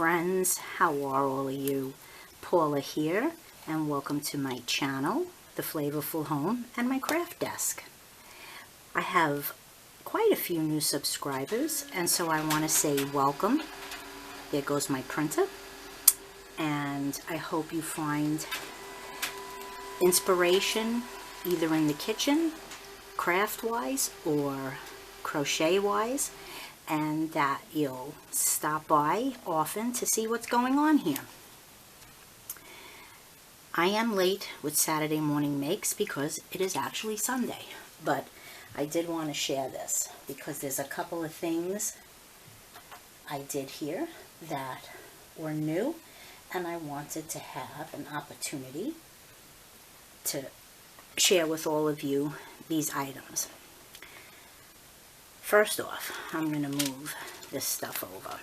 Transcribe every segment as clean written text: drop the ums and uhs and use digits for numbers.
friends, how are all of you? Paula here, and welcome to my channel, The Flavorful Home, and my craft desk. I have quite a few new subscribers, and so I want to say welcome. There goes my printer, and I hope you find inspiration either in the kitchen, craft-wise or crochet-wise, and that you'll stop by often to see what's going on here. I am late with Saturday morning makes because it is actually Sunday, but I did want to share this because there's a couple of things I did here that were new, and I wanted to have an opportunity to share with all of you these items. First off, I'm going to move this stuff over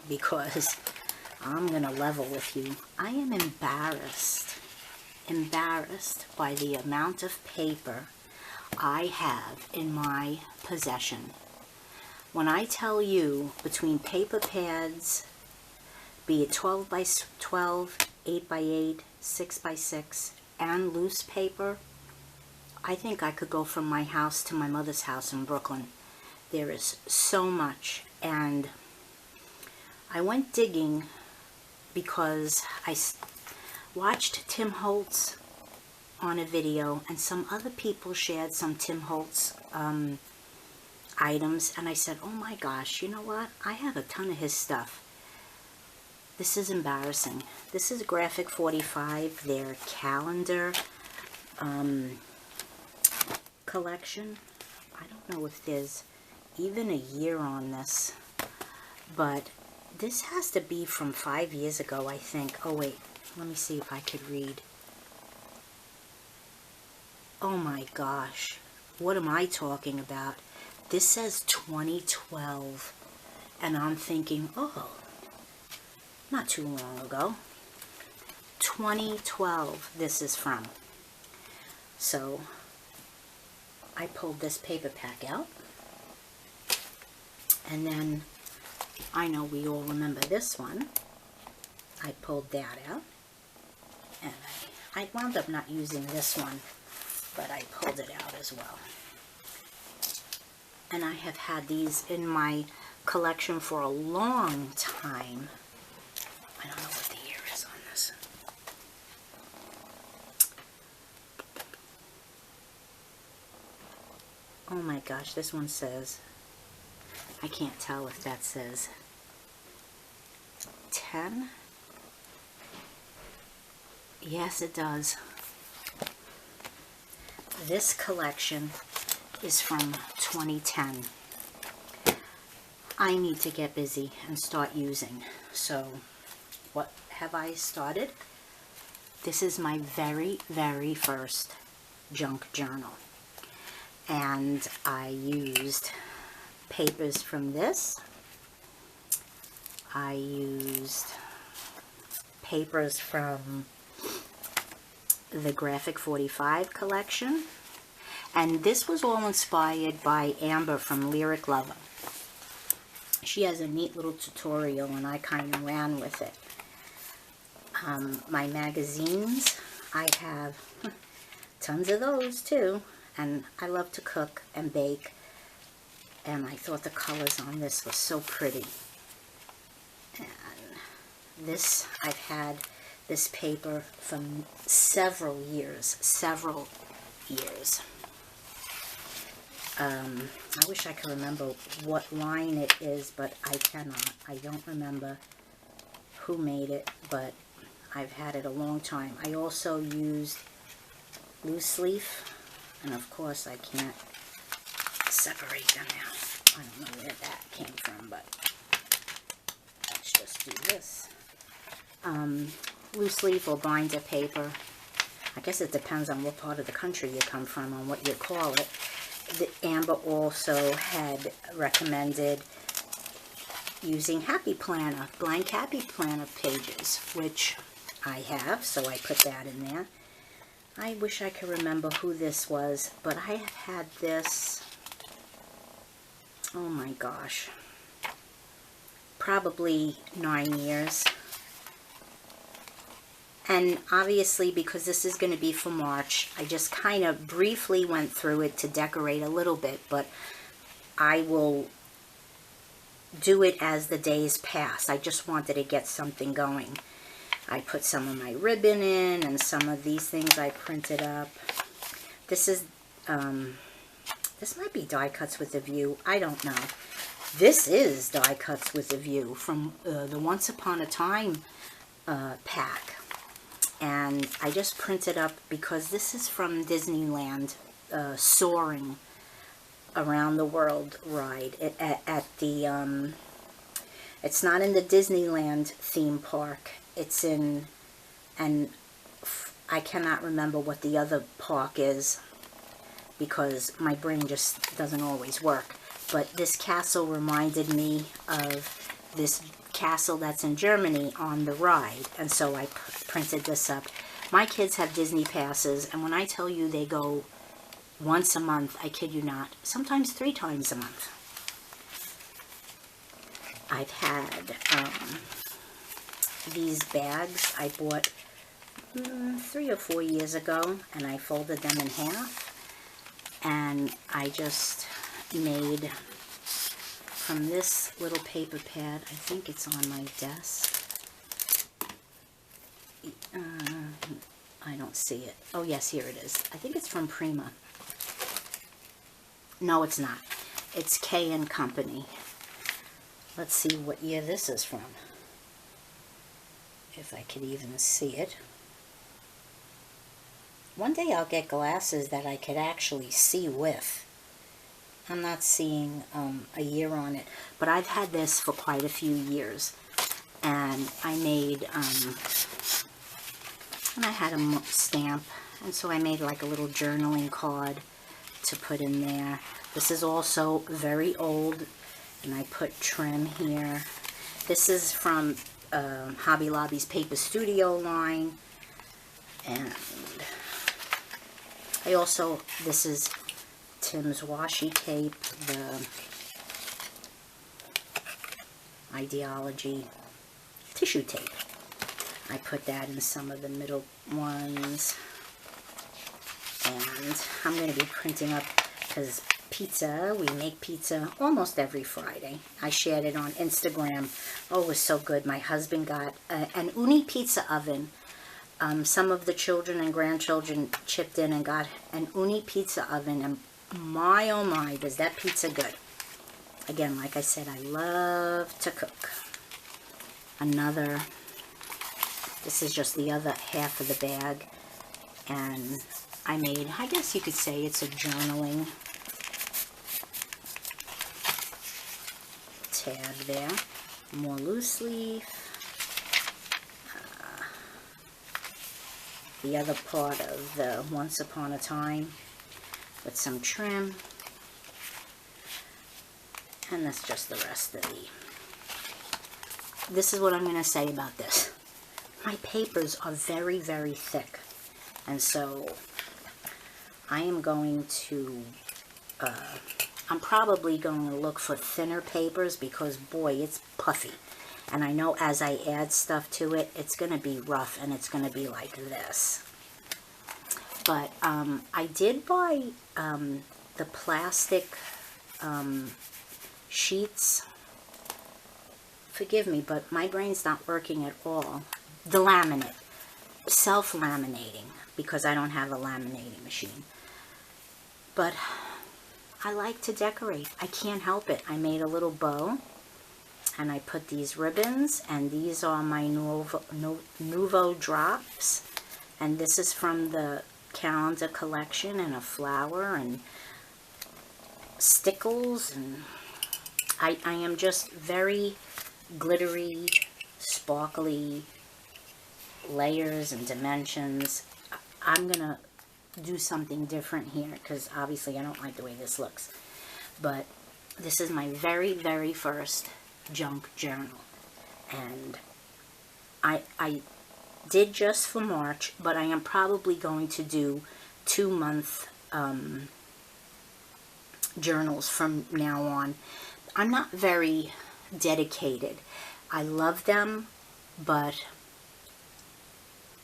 because I'm going to level with you. I am embarrassed by the amount of paper I have in my possession. When I tell you, between paper pads, be it 12 by 12, 8 by 8, 6 by 6, and loose paper, I think I could go from my house to my mother's house in Brooklyn. There is so much, and I went digging because I watched Tim Holtz on a video, and some other people shared some Tim Holtz items, and I said, oh my gosh, you know what? I have a ton of his stuff. This is embarrassing. This is Graphic 45, their calendar collection. I don't know if there's even a year on this, but this has to be from 5 years ago, I think. Oh wait, let me see if I could read. Oh my gosh, what am I talking about? This says 2012, and I'm thinking, oh, not too long ago. 2012 this is from. So I pulled this paper pack out, and then I know we all remember this one. I pulled that out, and I wound up not using this one, but I pulled it out as well. And I have had these in my collection for a long time. I don't know what the year is on this. Oh my gosh, this one says, I can't tell if that says 10. Yes, it does. This collection is from 2010. I need to get busy and start using. So, what have I started? This is my very, very first junk journal. And I used papers from this. I used papers from the Graphic 45 collection. And this was all inspired by Amber from Lyric Lover. She has a neat little tutorial, and I kind of ran with it. My magazines, I have tons of those too. And I love to cook and bake. And I thought the colors on this were so pretty. And this, I've had this paper for several years. I wish I could remember what line it is, but I cannot. I don't remember who made it, but I've had it a long time. I also used loose leaf, and of course I can't separate them now. I don't know where that came from, but let's just do this. Loose leaf or binder paper. I guess it depends on what part of the country you come from, on what you call it. The Amber also had recommended using Happy Planner, blank Happy Planner pages, which I have, so I put that in there. I wish I could remember who this was, but I have had this, oh my gosh, probably 9 years. And obviously, because this is going to be for March, I just kind of briefly went through it to decorate a little bit, but I will do it as the days pass. I just wanted to get something going. I put some of my ribbon in, and some of these things I printed up. This is, this might be die cuts with a view. I don't know. This is die cuts with a view from the Once Upon a Time pack. And I just printed up because this is from Disneyland, Soaring Around the World ride at the, it's not in the Disneyland theme park. It's in, and I cannot remember what the other park is because my brain just doesn't always work. But this castle reminded me of this castle that's in Germany on the ride, and so I printed this up. My kids have Disney passes, and when I tell you they go once a month, I kid you not, sometimes 3 times a month. I've had these bags I bought 3 or 4 years ago, and I folded them in half, and I just made from this little paper pad. I think it's on my desk. I don't see it. Oh yes, here it is. I think it's from Prima. No, it's not. It's K & Company. Let's see what year this is from. If I could even see it. One day I'll get glasses that I could actually see with. I'm not seeing a year on it, but I've had this for quite a few years, and I made, and I had a stamp, and so I made like a little journaling card to put in there. This is also very old, and I put trim here. This is from Hobby Lobby's Paper Studio line, and I also, this is Tim's washi tape, the Ideology tissue tape. I put that in some of the middle ones. And I'm going to be printing up, because pizza, we make pizza almost every Friday. I shared it on Instagram. Oh, it was so good. My husband got an Uni pizza oven. Some of the children and grandchildren chipped in and got an Uni pizza oven, and my oh my, does that pizza good. Again, like I said, I love to cook. Another, this is just the other half of the bag, and I made, I guess you could say it's a journaling tab there. More loose leaf. The other part of the Once Upon a Time with some trim. And that's just the rest of the... This is what I'm going to say about this. My papers are very, very thick. And so I am going to... I'm probably going to look for thinner papers because, boy, it's puffy. And I know as I add stuff to it, it's going to be rough and it's going to be like this. But I did buy the plastic sheets. Forgive me, but my brain's not working at all. The laminate. Self-laminating, because I don't have a laminating machine. But I like to decorate. I can't help it. I made a little bow. And I put these ribbons, and these are my Nouveau drops. And this is from the calendar collection, and a flower, and stickles, and I am just very glittery, sparkly layers and dimensions. I'm gonna do something different here, because obviously I don't like the way this looks. But this is my very, very first junk journal, and I did just for March, but I am probably going to do 2-month journals from now on. I'm not very dedicated. I love them, but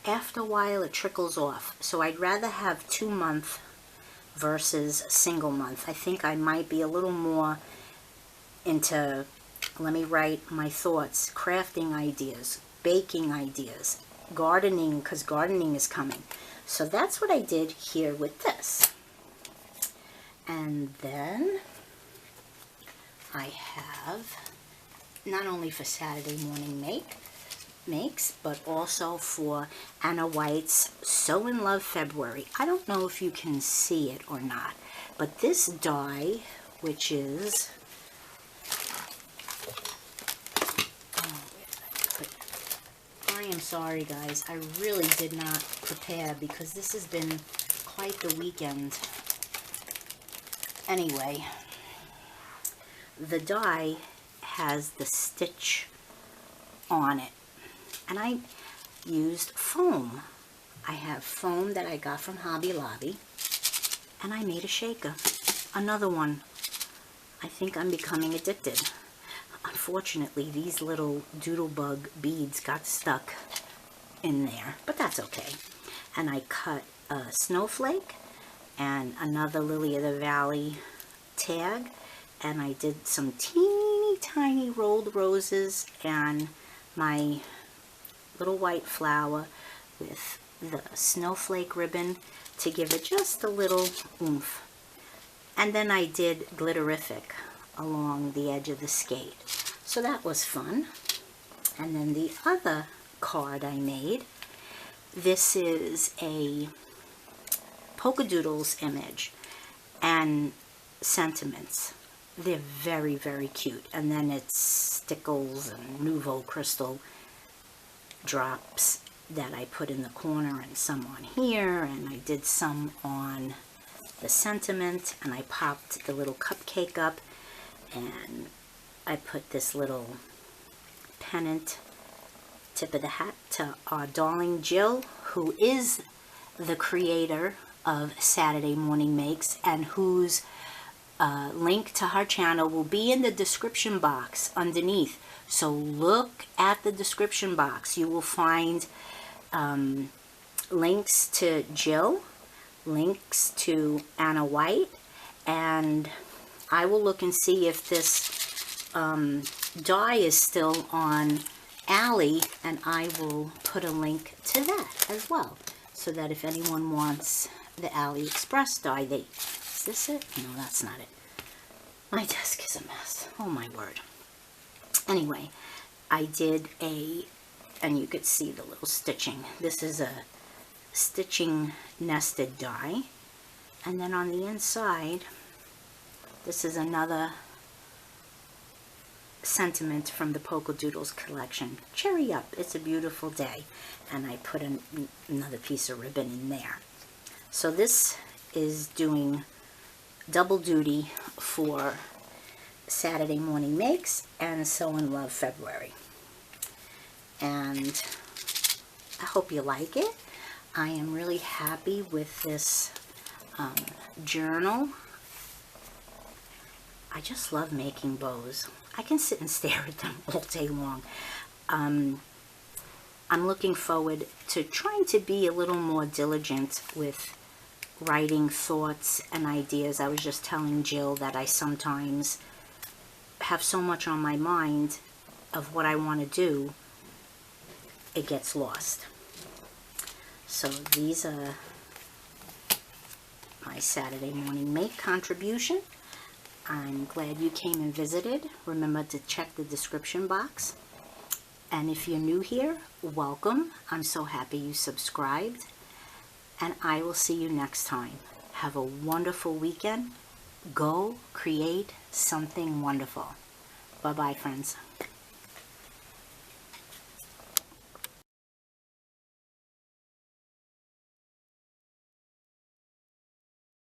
after a while it trickles off. So I'd rather have 2-month versus single month. I think I might be a little more into, let me write my thoughts, crafting ideas, baking ideas, gardening, because gardening is coming. So that's what I did here with this. And then I have, not only for Saturday morning makes, but also for Anna Wight's So in Love February. I don't know if you can see it or not, but this die, which is, I am sorry guys, I really did not prepare because this has been quite the weekend. Anyway, the die has the stitch on it, and I used foam. I have foam that I got from Hobby Lobby, and I made a shaker. Another one. I think I'm becoming addicted. Unfortunately, these little doodlebug beads got stuck in there, but that's okay. And I cut a snowflake and another Lily of the Valley tag, and I did some teeny tiny rolled roses and my little white flower with the snowflake ribbon to give it just a little oomph. And then I did glitterific along the edge of the skate. So that was fun. And then the other card I made, this is a polka doodles image and sentiments. They're very, very cute. And then it's stickles and Nouveau crystal drops that I put in the corner and some on here, and I did some on the sentiment, and I popped the little cupcake up, and I put this little pennant tip of the hat to our darling Jill, who is the creator of Saturday Morning Makes, and whose link to her channel will be in the description box underneath. So look at the description box. You will find links to Jill, links to Anna Wight, and I will look and see if this die is still on Ally, and I will put a link to that as well, so that if anyone wants the AliExpress die, is this it? No, that's not it. My desk is a mess. Oh my word. Anyway, I did and you could see the little stitching. This is a stitching nested die. And then on the inside, this is another sentiment from the Polka Doodles collection. Cherry up, it's a beautiful day. And I put another piece of ribbon in there. So this is doing double duty for Saturday Morning Makes and So in Love February. And I hope you like it. I am really happy with this journal. I just love making bows. I can sit and stare at them all day long. I'm looking forward to trying to be a little more diligent with writing thoughts and ideas. I was just telling Jill that I sometimes have so much on my mind of what I want to do, it gets lost. So these are my Saturday Morning Make contribution. I'm glad you came and visited. Remember to check the description box. And if you're new here, welcome. I'm so happy you subscribed. And I will see you next time. Have a wonderful weekend. Go create something wonderful. Bye-bye, friends.